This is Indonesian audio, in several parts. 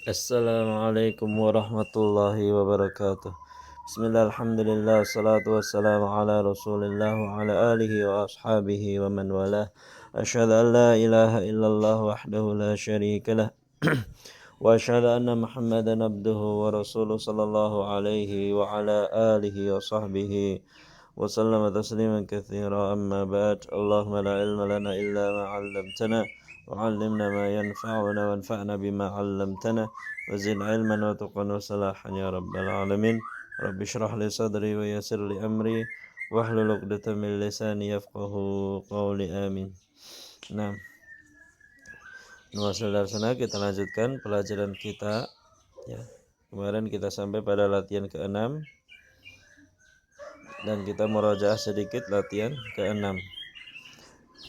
Assalamualaikum warahmatullahi wabarakatuh. Bismillah, alhamdulillah, salatu wassalamu ala rasulillah wa ala alihi wa ashabihi wa man walah. Asyhadu an la ilaha illallah wahdahu la syarika lah. Wa asyhadu anna Muhammadan abduhu wa rasuluh sallallahu alaihi wa ala alihi wa sahbihi wa sallama tasliman katsira, amma ba'd. Allahumma la ilma lana illa ma 'allamtana wa 'allimna ma yanfa'una wanfa'na bima 'allamtana wa zid 'ilman wa tuqan wa salahan ya rabbal alamin. Rabbi shrah li sadri wa yassir li amri wahlul 'uqdatam min lisani yafqahu qawli, amin. Nah, saudara-saudara, kita lanjutkan pelajaran kita ya. Kemarin kita sampai pada latihan ke-6 dan kita murajaah sedikit latihan ke-6.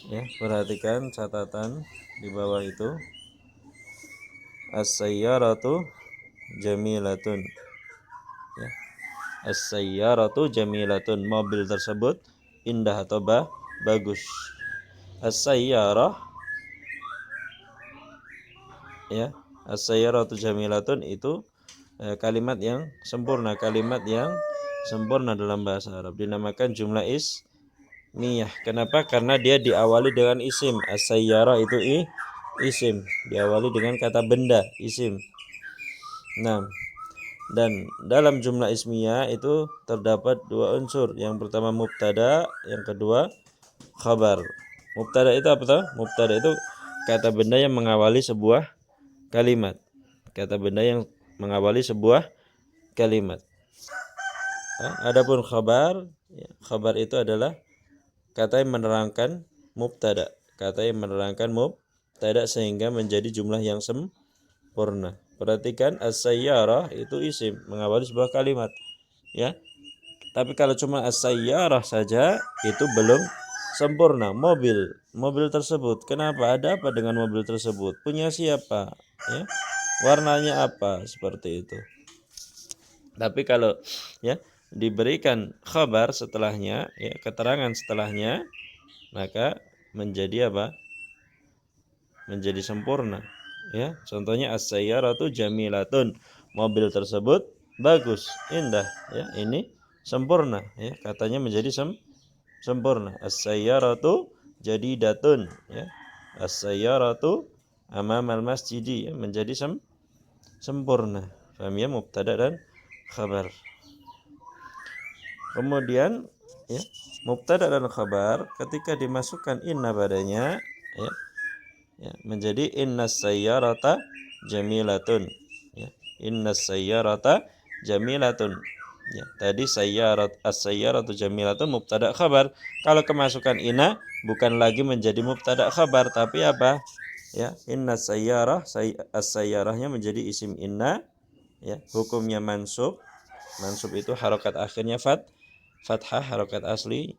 Ya, perhatikan catatan di bawah itu. As-sayyaratu jamilatun. Ya. As-sayyaratu jamilatun. Mobil tersebut indah atau bagus. As-sayyarah, ya. As-sayyaratu jamilatun itu kalimat yang sempurna, dalam bahasa Arab, dinamakan jumlah ismiyah. Kenapa? Karena dia diawali dengan isim. As-sayyarah itu isim, diawali dengan kata benda, isim. Nah, dan dalam jumlah ismiyah itu terdapat dua unsur. Yang pertama mubtada, yang kedua khabar. Mubtada itu apa tuh? Mubtada itu kata benda yang mengawali sebuah kalimat. Kata benda yang mengawali sebuah kalimat. Adapun khabar, ya, khabar itu adalah kata yang menerangkan mubtada. Kata yang menerangkan mubtada sehingga menjadi jumlah yang sempurna. Perhatikan, as-sayyarah itu isim mengawali sebuah kalimat, ya. Tapi kalau cuma as-sayyarah saja itu belum sempurna. Mobil tersebut, kenapa? Ada apa dengan mobil tersebut? Punya siapa? Ya. Warnanya apa? Seperti itu. Tapi kalau ya diberikan khabar setelahnya, ya, keterangan setelahnya, maka menjadi apa? Menjadi sempurna. Ya, contohnya as-sayyaratu jamilatun. Mobil tersebut bagus, indah, ya. Ini sempurna, ya. Katanya menjadi sempurna. As-sayyaratu jadidatun, ya. As-sayyaratu amamal masjidi, ya, menjadi sempurna. Paham ya, mubtada dan khabar. Kemudian ya, mubtada dan khabar ketika dimasukkan inna padanya, ya, menjadi innas sayyarata jamilatun, ya. Innas sayyarata jamilatun. Ya, tadi as-sayyaratu jamilatun mubtada khabar. Kalau kemasukan inna bukan lagi menjadi mubtada khabar, tapi apa? Ya, innas sayyarah, as-sayyarahnya menjadi isim inna, ya. Hukumnya mansub. Mansub itu harokat akhirnya fathah, harokat asli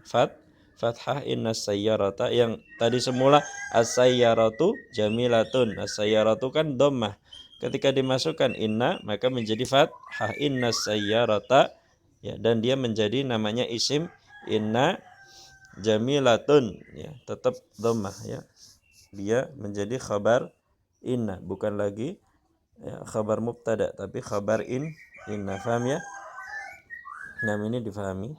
fathah. Innas sayyarata, yang tadi semula as-sayyaratu jamilatun, as-sayyaratu kan dhammah. Ketika dimasukkan inna maka menjadi fathah, innas sayyarata, ya, dan dia menjadi namanya isim inna jamilatun, ya, tetap dhammah, ya. Dia menjadi khabar inna, bukan lagi, ya, khabar mubtada tapi khabar inna. Faham ya? Nah, ini difahami,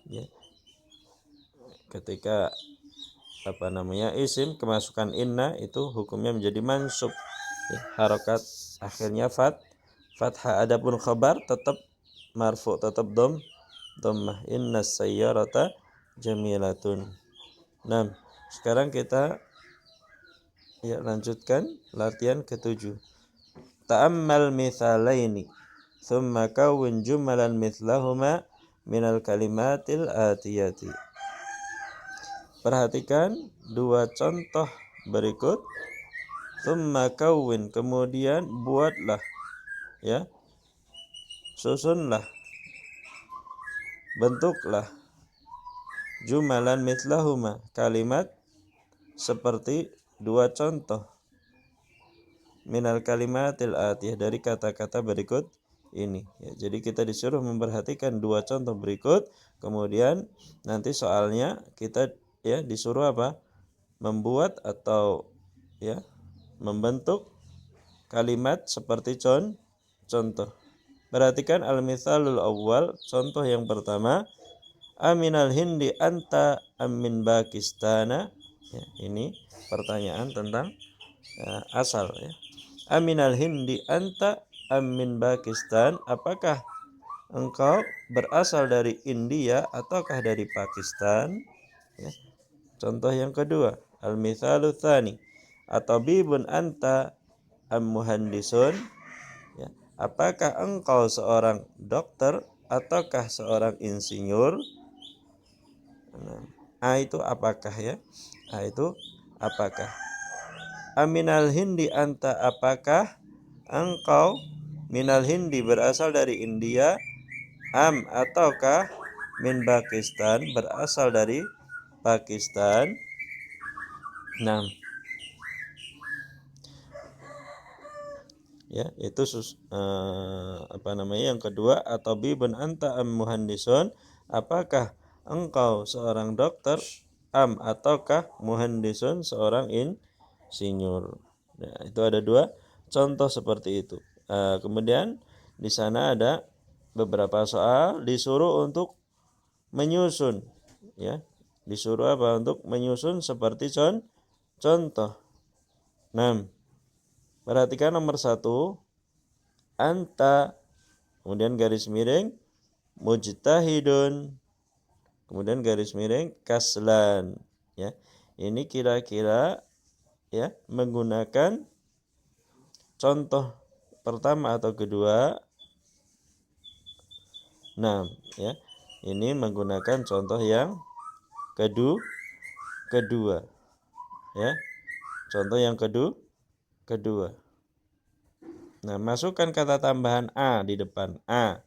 ya. Ketika isim kemasukan inna itu hukumnya menjadi mansub, ya, harokat akhirnya fathah. Adapun khabar tetap marfu, tetap dhammah. Innas sayyarata jamilatun. Nah, sekarang kita lanjutkan latihan ke-7. Ta'ammal mithalaini thumma kawwin jumalan mithlahuma minal kalimatil atiyati. Perhatikan dua contoh berikut. Thumma kawwin, kemudian buatlah, ya, susunlah, bentuklah, jumalan mithlahuma, kalimat seperti dua contoh, minal kalimatil atiyah, dari kata-kata berikut ini, ya. Jadi kita disuruh memperhatikan dua contoh berikut, kemudian nanti soalnya kita, ya, disuruh apa? Membuat atau, ya, membentuk kalimat seperti contoh. Perhatikan al-mithalul awwal, contoh yang pertama, aminal hindi anta amin Pakistana. Ya, ini pertanyaan tentang asal ya. Aminal hindi anta amin Pakistan, apakah engkau berasal dari India ataukah dari Pakistan? Ya. Contoh yang kedua, al-mithalu tsani, atabibun anta am muhandisun? Ya. Apakah engkau seorang dokter ataukah seorang insinyur? Nah, A itu apakah ya? A itu apakah? Aminal hindi anta, apakah engkau minal hindi berasal dari India, am ataukah min Pakistan berasal dari Pakistan? Nah, ya itu yang kedua, atau bibun anta am muhandisun, apakah engkau seorang dokter, am ataukah muhandisun seorang insinyur. Nah, itu ada dua contoh seperti itu. Kemudian di sana ada beberapa soal disuruh untuk menyusun, ya, disuruh apa, untuk menyusun seperti contoh. 6. Perhatikan nomor 1, anta, kemudian garis miring, mujtahidun, kemudian garis miring, kaslan. Ya, ini kira-kira ya menggunakan contoh pertama atau kedua. Nah, ya, ini menggunakan contoh yang kedua. Ya, contoh yang kedua. Nah, masukkan kata tambahan a di depan, a.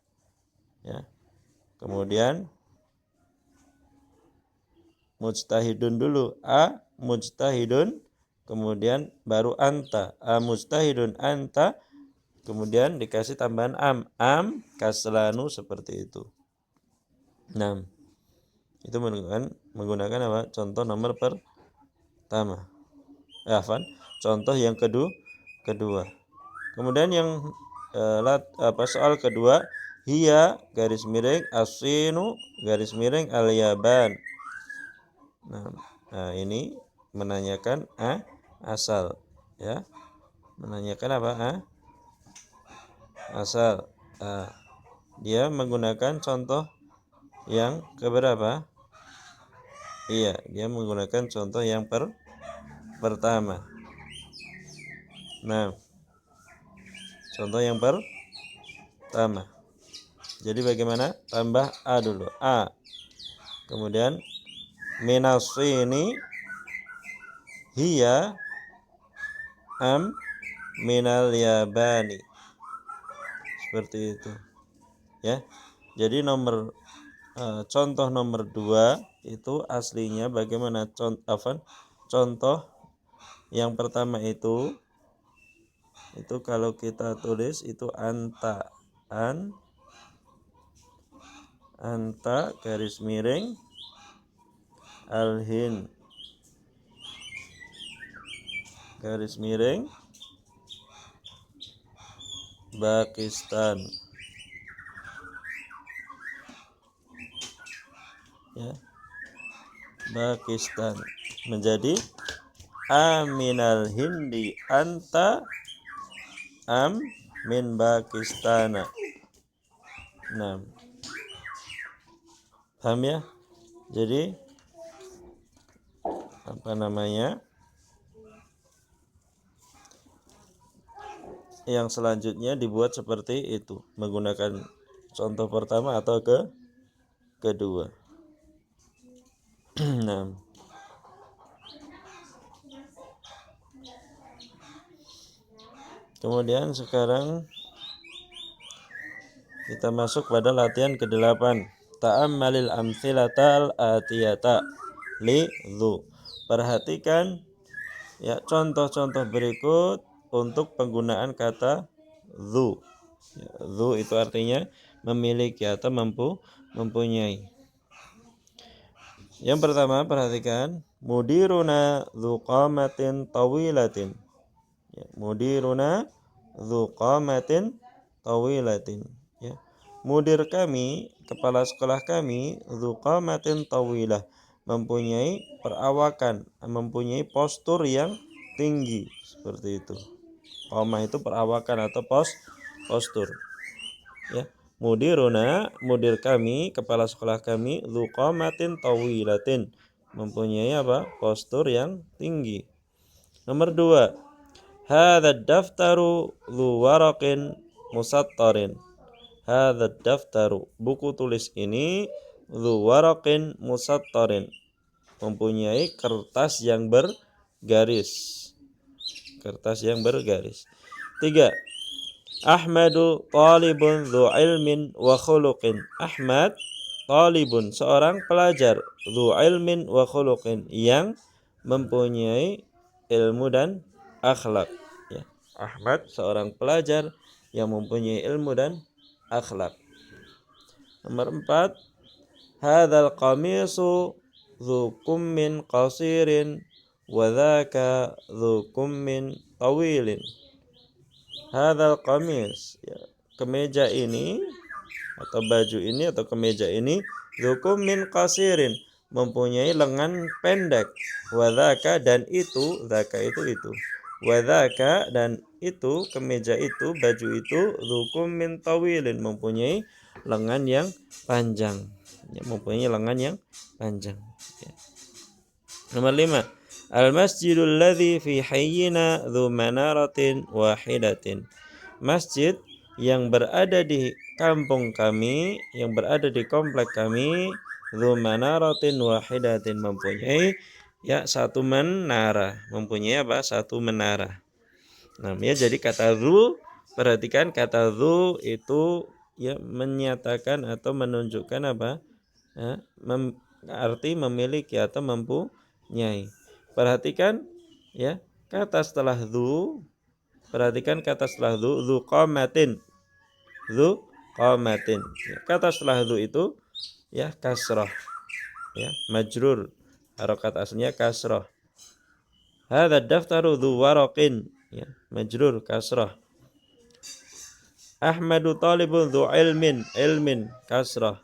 Ya. Kemudian mujtahidun dulu, a mujtahidun, kemudian baru anta, a mujtahidun anta, kemudian dikasih tambahan am kaslanu, seperti itu. Nah, itu menggunakan apa? Contoh nomor pertama. Contoh yang kedua. Kemudian yang soal kedua, hiya garis miring asinu garis miring al-Yaban. Nah, ini menanyakan asal, ya. Menanyakan apa? Asal. Dia menggunakan contoh yang keberapa? Iya, dia menggunakan contoh yang pertama. Nah, contoh yang pertama. Jadi bagaimana? Tambah a dulu. A. Kemudian minasini hiya am minal yabani. Seperti itu. Ya. Jadi contoh nomor 2 itu aslinya bagaimana? Contoh yang pertama itu kalau kita tulis itu anta garis miring al-Hind garis miring Pakistan. Ya, Pakistan menjadi aminal hindi anta am min Pakistana. Nah, paham ya? Jadi yang selanjutnya dibuat seperti itu, menggunakan contoh pertama atau kedua. Nah, kemudian sekarang kita masuk pada latihan ke-8. Ta'ammalil amtsilatal atiyata li dzu. Perhatikan ya contoh-contoh berikut untuk penggunaan kata dzu. Ya, dzu itu artinya memiliki atau mempunyai. Yang pertama, perhatikan, mudiruna dzu qamatin tawilatin. Ya, mudiruna dzu qamatin tawilatin. Ya. Mudir kami, kepala sekolah kami, dzu qamatin tawilah, mempunyai perawakan, mempunyai postur yang tinggi, seperti itu. Qamah itu perawakan atau postur. Ya. Mudir kami, kepala sekolah kami, dzu qamatin tawilatin, mempunyai apa? Postur yang tinggi. Nomor 2, hadza daftaru dzu waraqin musattarin. Hadza daftaru, buku tulis ini, dzu waraqin musattarin, mempunyai kertas yang bergaris. Kertas yang bergaris. 3, Ahmadu talibun dzu ilmin wa khuluqin. Ahmad talibun, seorang pelajar, dzu ilmin wa khuluqin, yang mempunyai ilmu dan akhlak. Ya. Ahmad seorang pelajar yang mempunyai ilmu dan akhlak. Nomor 4, hadzal qamisu dzu kummin qasirin wa dzaka dzu kummin tawilin. Hadzal qamis, ya, kemeja ini atau baju ini atau kemeja ini, dzu kummin qasirin, mempunyai lengan pendek, wa dzaka, dan itu, dzaka itu, wa dzaka, dan itu, kemeja itu, baju itu, dzu kummin tawilin, mempunyai lengan yang panjang. Ya, mempunyai lengan yang panjang. Ya. Nomor 5, al-masjidul ladzi fi hayyina dzu manaratin wahidatin. Masjid yang berada di kampung kami, yang berada di komplek kami, dzu manaratin wahidatin, mempunyai ya satu menara, mempunyai apa? Satu menara. Nah, ya, jadi kata dzu, perhatikan kata dzu itu ya menyatakan atau menunjukkan apa? Ya, arti memiliki atau mempunyai. Perhatikan ya, kata setelah dzu, perhatikan kata setelah dzu qamatin. Dzu qamatin. Ya, kata setelah dzu itu ya kasrah. Ya, majrur. Harokat aslinya kasrah. Hadza daftaru dzu waraqin. Ya, majrur kasrah. Ahmadu talibun dzu ilmin kasrah.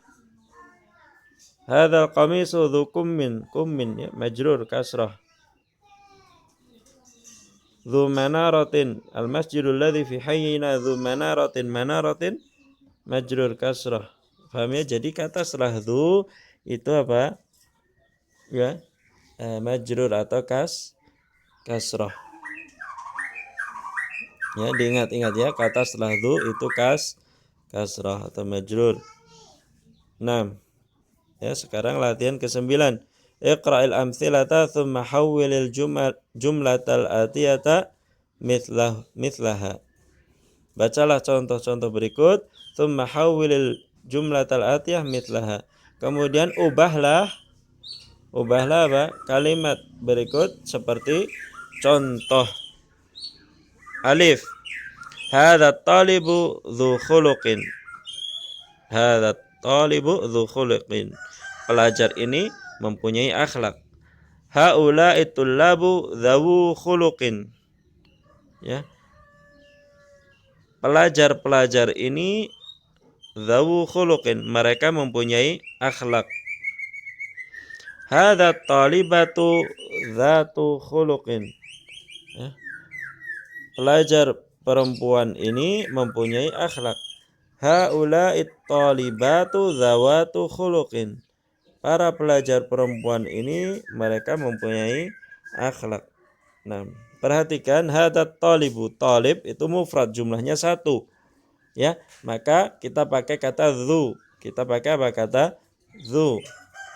Hadzal qamisu dzu kummin, ya, majrur kasrah. Dzu manaratin, al masjidul ladzi fi hayyina dzu manaratin majrur kasrah. Paham ya? Jadi kata setelah dzu itu apa? Ya, majrur atau kasrah. Ya, diingat-ingat ya, kata setelah dzu itu kasrah atau majrur. 6. Ya, sekarang latihan ke-9. Iqra'il amthilata thumma hawwilil jumlatal atiyata mithlaha. Bacalah contoh-contoh berikut, thumma hawwilil jumlatal atiyah mithlaha. Kemudian ubahlah apa? Kalimat berikut seperti contoh. Alif, hadza talibu dzu khuluqin. Hadza talibu dzu khuluqin. Pelajar ini mempunyai akhlak. Haula'i tullabu dzawu khuluqin. Ya. Pelajar-pelajar ini dzawu khuluqin, mereka mempunyai akhlak. Hadza talibatu dzatu khuluqin. Ya. Pelajar perempuan ini mempunyai akhlak. Haula'i talibatu dzawatu khuluqin. Para pelajar perempuan ini mereka mempunyai akhlak. Nah, perhatikan hadza talibu, talib itu mufrad, jumlahnya 1. Ya, maka kita pakai kata dzu. Kita pakai apa? Kata dzu.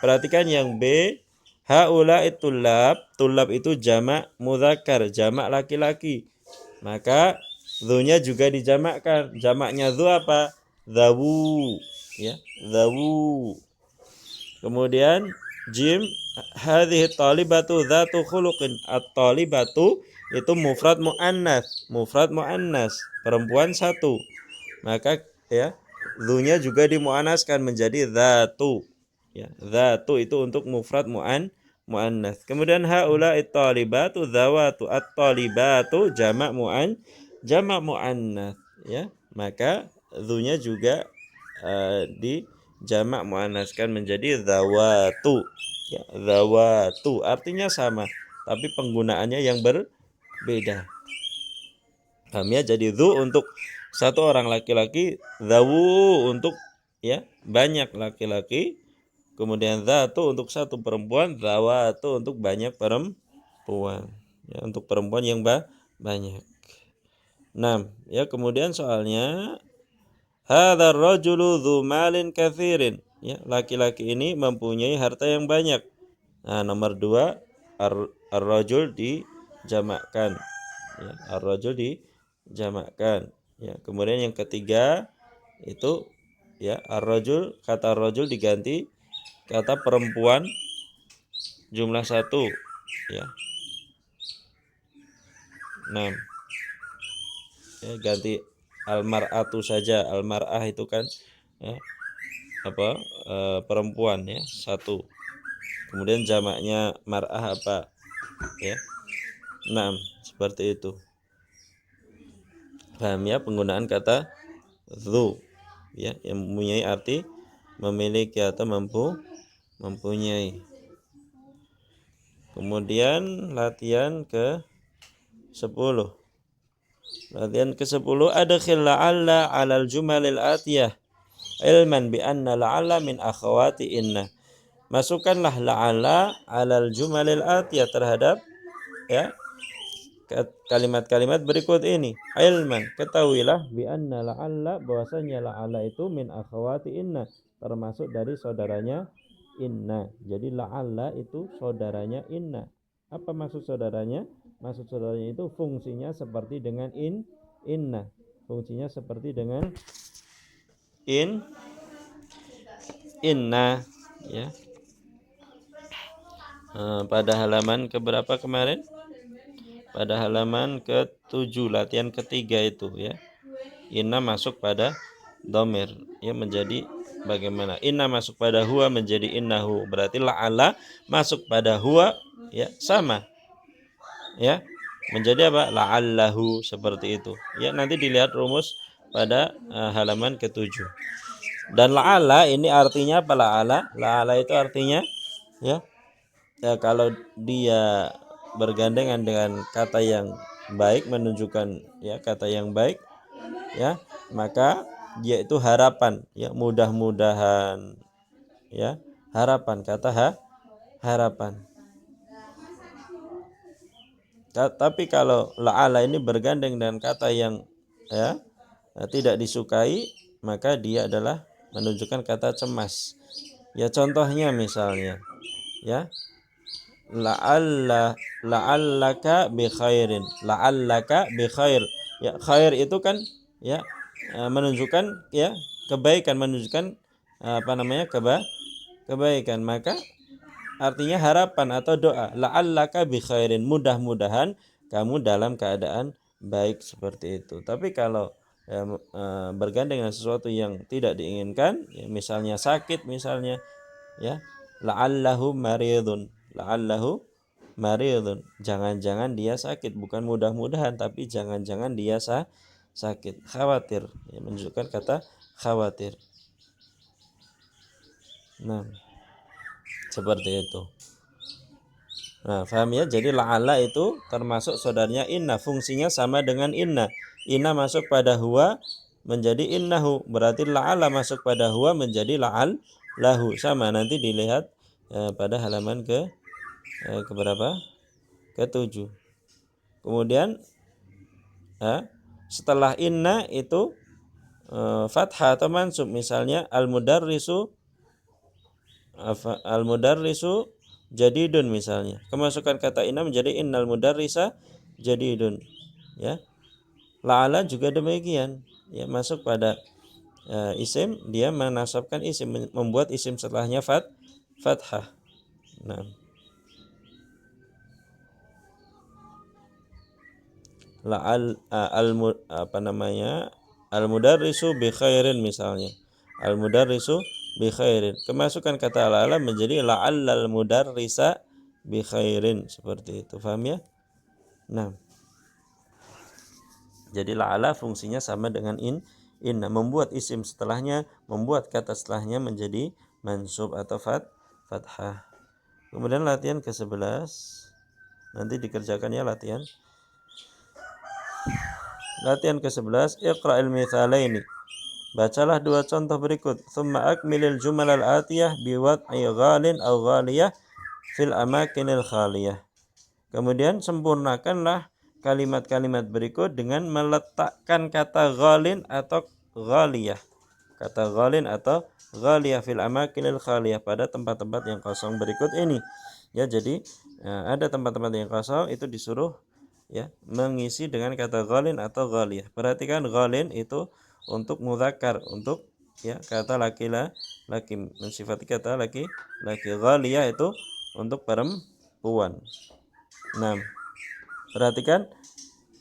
Perhatikan yang B, haula'i tullab, tullab itu jamak mudzakkar, jamak laki-laki. Maka dzunya juga dijamakkan. Jamaknya dzu apa? Dzawu, ya, dzawu. Kemudian jim, hadhihi talibatu dzatu khuluqin. At-talibatu itu mufrad muannas, perempuan 1. Maka ya, dzunya juga dimuannaskan menjadi dzatu. Ya, dzatu itu untuk mufrad muannats. Kemudian haula'i talibatu dzawatu at-talibatu jamak muannats ya. Maka dzunya juga di jamak muannaskan menjadi dzawatu. Ya, dzawatu artinya sama tapi penggunaannya yang berbeda. Paham ya? Jadi dzu untuk satu orang laki-laki, dzawu untuk ya banyak laki-laki. Kemudian dzatu untuk satu perempuan, dzawatu untuk banyak perempuan. Ya, untuk perempuan yang banyak. 6. Ya, kemudian soalnya hadzal rajulu dzu malin katsirin. Ya, laki-laki ini mempunyai harta yang banyak. Nah, nomor 2 ar-rajul dijamakkan. Ya, ar-rajul dijamakkan. Ya, kemudian yang ketiga itu ya ar-rajul, kata ar-rajul diganti kata perempuan jumlah 1 ya. 6. Ya, ganti al-mar'atu saja. Al-mar'ah itu kan ya, perempuan ya 1. Kemudian jamaknya mar'ah apa ya? 6. Seperti itu. Paham ya penggunaan kata dzu ya yang mempunyai arti memiliki atau mempunyai. Kemudian latihan ke-10. Latihan ke-10 adkhil la'alla 'alal jumalil atiyah ilman bi anna la'alla min akhawati inna. Masukkanlah la'alla 'alal jumalil atiyah terhadap ya kalimat-kalimat berikut ini. Ilman, ketahuilah bi anna la'alla bahwasanya la'alla itu min akhawati inna termasuk dari saudaranya inna. Jadi la'alla itu saudaranya inna. Apa maksud saudaranya? Maksud saudaranya itu fungsinya seperti dengan inna. Fungsinya seperti dengan inna ya. Pada halaman keberapa kemarin? Pada halaman ke-7 latihan ketiga itu ya. Inna masuk pada dhamir ya menjadi bagaimana? Inna masuk pada huwa menjadi innahu. Berarti la'alla masuk pada huwa ya sama. Ya. Menjadi apa? La'allahu seperti itu. Ya, nanti dilihat rumus pada halaman ke-7. Dan la'alla ini artinya apa la'alla? La'alla itu artinya ya kalau dia bergandengan dengan kata yang baik menunjukkan ya kata yang baik ya maka dia itu harapan ya mudah-mudahan ya harapan kata harapan. Tapi kalau la'ala ini bergandeng dengan kata yang ya tidak disukai maka dia adalah menunjukkan kata cemas. Ya contohnya misalnya ya la'allaka bi khairin. La'allaka bi khair. Ya khair itu kan ya menunjukkan ya kebaikan menunjukkan kebaikan maka artinya harapan atau doa. La'allaka bi khairin mudah-mudahan kamu dalam keadaan baik seperti itu. Tapi kalau bergandeng dengan sesuatu yang tidak diinginkan ya, misalnya sakit misalnya ya la'allahu maridun jangan-jangan dia sakit bukan mudah-mudahan tapi jangan-jangan dia sakit khawatir ya, menunjukkan kata khawatir. Nah seperti itu. Nah paham ya jadi la'alla itu termasuk saudaranya inna fungsinya sama dengan inna. Inna masuk pada huwa menjadi innahu berarti la'alla masuk pada huwa menjadi la'al lahu sama nanti dilihat pada halaman keberapa? Ke-7. Kemudian setelah inna itu fathah atau mansub misalnya al-mudarrisu jadidun misalnya. Kemasukan kata inna menjadi innal mudarrisa jadidun ya. La'ala juga demikian ya masuk pada isim dia menasabkan isim membuat isim setelahnya fathah. Nah al-mudarrisu bi khairin misalnya. Al-mudarrisu bi khairin. Kemasukan kata la'alla menjadi la'allal mudarrisa bi khairin, seperti itu. Paham ya? Nah, jadi la'ala fungsinya sama dengan inna, membuat isim setelahnya, membuat kata setelahnya menjadi mansub atau fathah. Kemudian latihan ke-11. Nanti dikerjakan ya latihan. Latihan ke-11, Iqra'il mithalaini. Bacalah dua contoh berikut. Thumma akmilil jumal al-atiyah biwad'i ghalin aw ghaliyah fil amakinil khaliyah. Kemudian sempurnakanlah kalimat-kalimat berikut dengan meletakkan kata ghalin atau ghaliyah. Kata ghalin atau ghaliyah fil amakinil khaliyah pada tempat-tempat yang kosong berikut ini. Ya, jadi ada tempat-tempat yang kosong itu disuruh ya mengisi dengan kata ghalin atau ghaliyah. Perhatikan ghalin itu untuk mudzakkar, untuk ya kata laki-laki, mensifati kata laki-laki. Ghaliyah itu untuk perempuan. Nah, perhatikan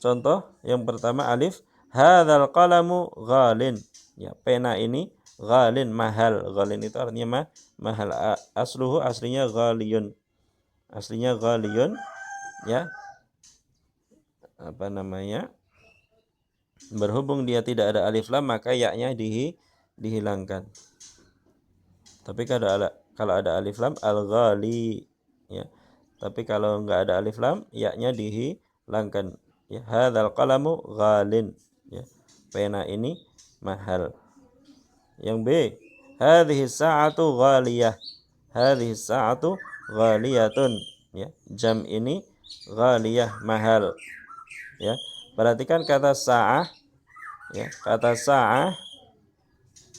contoh yang pertama alif, hadzal qalamu ghalin. Ya, pena ini ghalin, mahal. Ghalin itu artinya mahal. Aslinya ghaliyun. Aslinya ghaliyun ya. Apa namanya? Berhubung dia tidak ada alif lam maka ya-nya dihilangkan. Tapi kalau ada alif lam al-ghali ya. Tapi kalau enggak ada alif lam ya-nya dihilangkan. Ya, hadzal qalamu ghalin ya. Pena ini mahal. Yang B, hadhihi sa'atu ghaliyah. Hadhihi sa'atu ghaliyatun ya. Jam ini ghaliyah, mahal. Ya. Perhatikan kata sa'ah ya. Kata sa'ah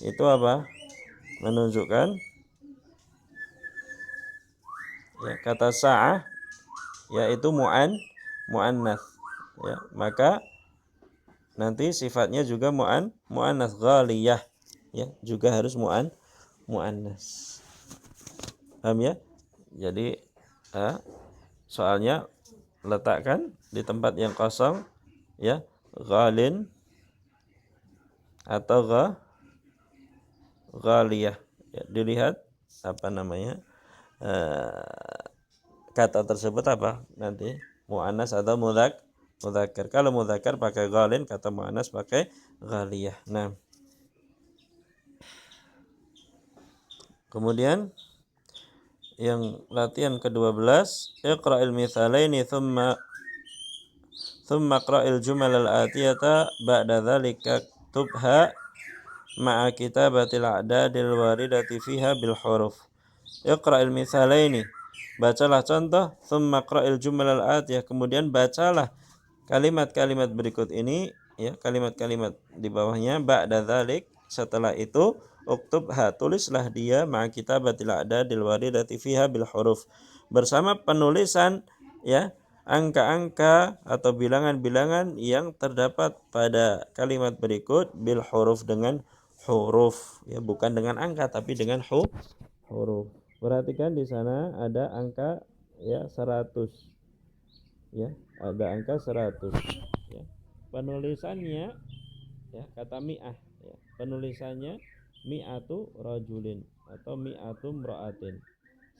itu apa? Menunjukkan ya, kata sa'ah yaitu muannats ya. Maka nanti sifatnya juga muannats ghaliyah ya, juga harus muannats. Paham ya? Jadi soalnya letakkan di tempat yang kosong ya, ghalin atau ghaliyah ya, dilihat apa namanya kata tersebut apa nanti, muannas atau mudzakkar. Kalau mudzakkar pakai ghalin, kata muannas pakai ghaliyah. Nah, kemudian yang latihan ke-12, Iqra'il mithalaini thumma qra'il jumal al-atiyata ba'da dzalika tubha ma'a kitabatil a'dadil waridati fiha bil huruf. Iqra'il mithalaini, bacalah contoh, thumma qra'il jumal al-atiyah, kemudian bacalah kalimat-kalimat berikut ini ya, kalimat-kalimat di bawahnya. Ba'da dzalik, setelah itu, uktubha, tulislah dia ma'a kitabatil a'dadil waridati fiha bil huruf, bersama penulisan ya angka-angka atau bilangan-bilangan yang terdapat pada kalimat berikut bil huruf, dengan huruf ya, bukan dengan angka tapi dengan huruf. Perhatikan di sana ada angka ya 100 ya, ada angka 100 ya. Penulisannya ya kata mi'ah ya. Penulisannya mi'atu rajulin atau mi'atu mra'atin.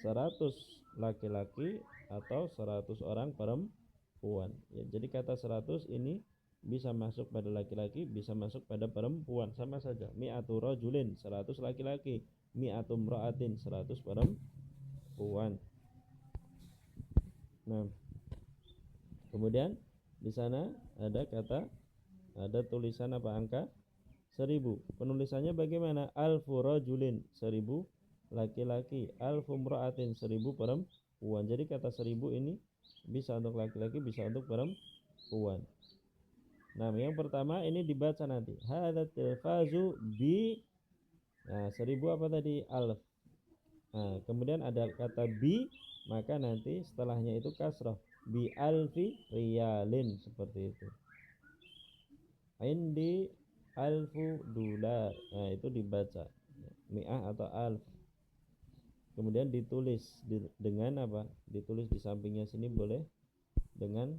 100 laki-laki atau 100 orang perempuan ya. Jadi kata 100 ini bisa masuk pada laki-laki, bisa masuk pada perempuan, sama saja. Mi'atu rajulin 100 laki-laki, mi'atu mra'atin 100 perempuan. Nah, kemudian di sana ada tulisan apa, angka 1000. Penulisannya bagaimana? Alfu rajulin, 1000 laki-laki, alfu mra'atin, 1000 perempuan. Jadi kata 1000 ini bisa untuk laki-laki, bisa untuk perempuan. Nah, yang pertama ini dibaca nanti. Hadza tilfazu bi, nah 1000 apa tadi? Alf. Nah, kemudian ada kata bi, maka nanti setelahnya itu kasrah, bi alfi riyalin, seperti itu. Indi alfu dolar. Nah, itu dibaca mi'ah atau alf. Kemudian ditulis dengan apa? Ditulis di sampingnya sini boleh dengan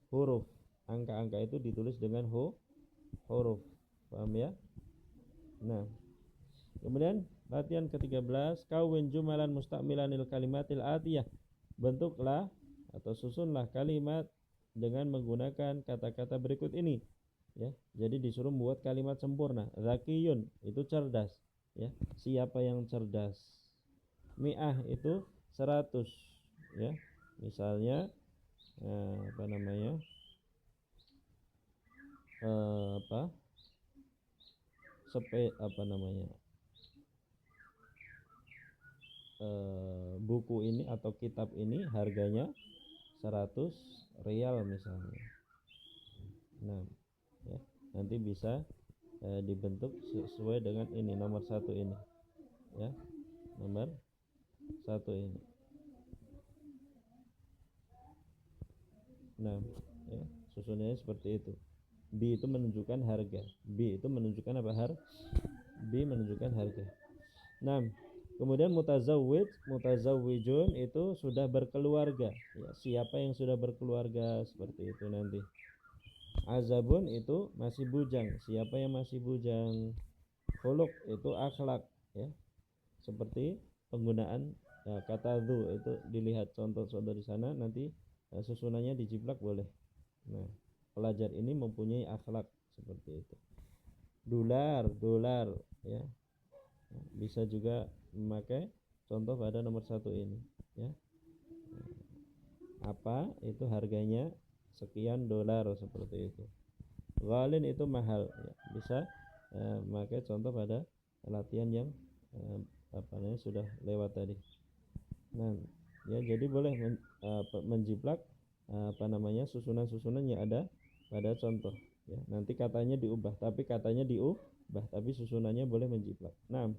huruf. Angka-angka itu ditulis dengan huruf. Paham ya? Nah, kemudian latihan ke-13, kawin jumalan musta'milanil kalimatil atiyah bentuklah atau susunlah kalimat dengan menggunakan kata-kata berikut ini, ya. Jadi disuruh membuat kalimat sempurna. Zakiyun itu cerdas, ya. Siapa yang cerdas? Mi'ah itu 100, ya. Misalnya apa namanya? Apa namanya? Buku ini atau kitab ini harganya 100 rial misalnya. Nah, ya, nanti bisa dibentuk sesuai dengan ini nomor 1 ini, ya. Nomor 1 ini. Nah, ya, susunannya seperti itu. B itu menunjukkan harga. B itu menunjukkan apa? B menunjukkan harga. Nah, kemudian mutazawwijun itu sudah berkeluarga, ya. Siapa yang sudah berkeluarga, seperti itu nanti. Azabun itu masih bujang. Siapa yang masih bujang? Khuluq itu akhlak, ya. Seperti penggunaan kata dzu itu dilihat contoh-contoh di sana, nanti susunannya dijiplak boleh. Nah, pelajar ini mempunyai akhlak, seperti itu. Dolar, ya. Nah, bisa juga memakai contoh pada nomor 1 ini, ya. Apa itu harganya sekian dolar, seperti itu. Ghalin itu mahal, ya. Bisa memakai contoh pada latihan yang sudah lewat tadi. Nah, ya, jadi boleh menjiplak susunan-susunan yang ada pada contoh, ya. Nanti katanya diubah, tapi susunannya boleh menjiplak. Nah,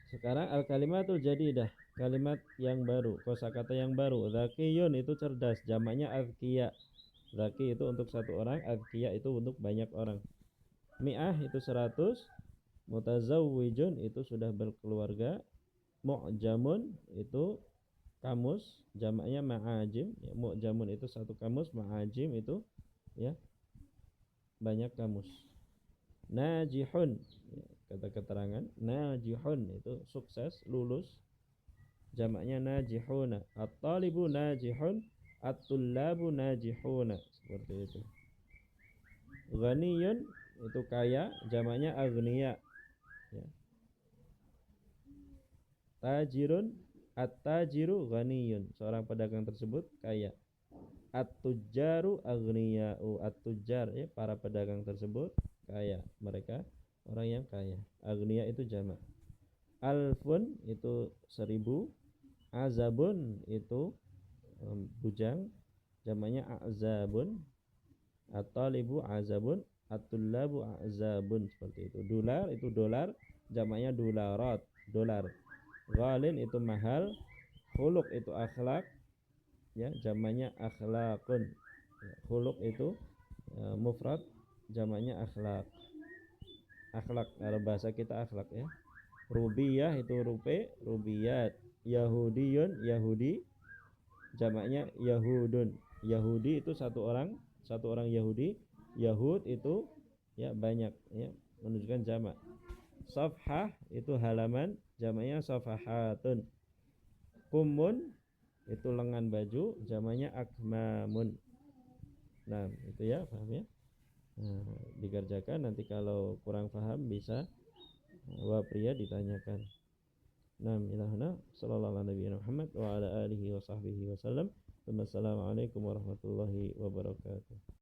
sekarang al-kalimatul jadidah, kalimat yang baru, kosakata yang baru. Zakiyun itu cerdas, jamaknya azkiya. Zaki itu untuk satu orang, azkiya itu untuk banyak orang. Mi'ah itu 100, mutazawwijun itu sudah berkeluarga, mu'jamun itu kamus, jamaknya ma'ajim, ya. Mu'jamun itu satu kamus, ma'ajim itu, ya, banyak kamus. Najihun, ya, kata keterangan najihun itu sukses, lulus, jamaknya najihuna. At-talibu najihun, at-tullabu najihuna, seperti itu. Ghaniyun itu kaya, jamaknya agniya, ya. Tajirun, at-tajiru ghaniyun, seorang pedagang tersebut kaya. At-tujjaru aghniya'u, at-tujjar, ya, para pedagang tersebut kaya, mereka orang yang kaya. Aghniya itu jamak. Alfun itu 1000, azabun itu bujang, jamaknya azabun. At-talibu azabun, at-tullabu azabun, seperti itu. Dolar itu dolar, jamaknya dolarat, dolar. Ghalin itu mahal, khuluq itu akhlak, ya, jamaknya akhlakun. Ya, khuluq itu mufrad, jamaknya akhlak. Akhlak, kalau bahasa kita akhlak, ya. Rubiyah itu rupe, rubiyat. Yahudiyun, Yahudi, jamaknya Yahudun. Yahudi itu satu orang Yahudi. Yahud itu, ya, banyak, ya, menunjukkan jamak. Safhah itu halaman, jamaknya safahatun. Kumun itu lengan baju, jamaknya akmamun. Nah, itu, ya, paham, ya. Nah, dikerjakan, nanti kalau kurang paham bisa wa pria ditanyakan. Nam ilahna sallallahu alaihi Muhammad wa ala alihi wa sahbihi wasallam. Wassalamualaikum warahmatullahi wabarakatuh.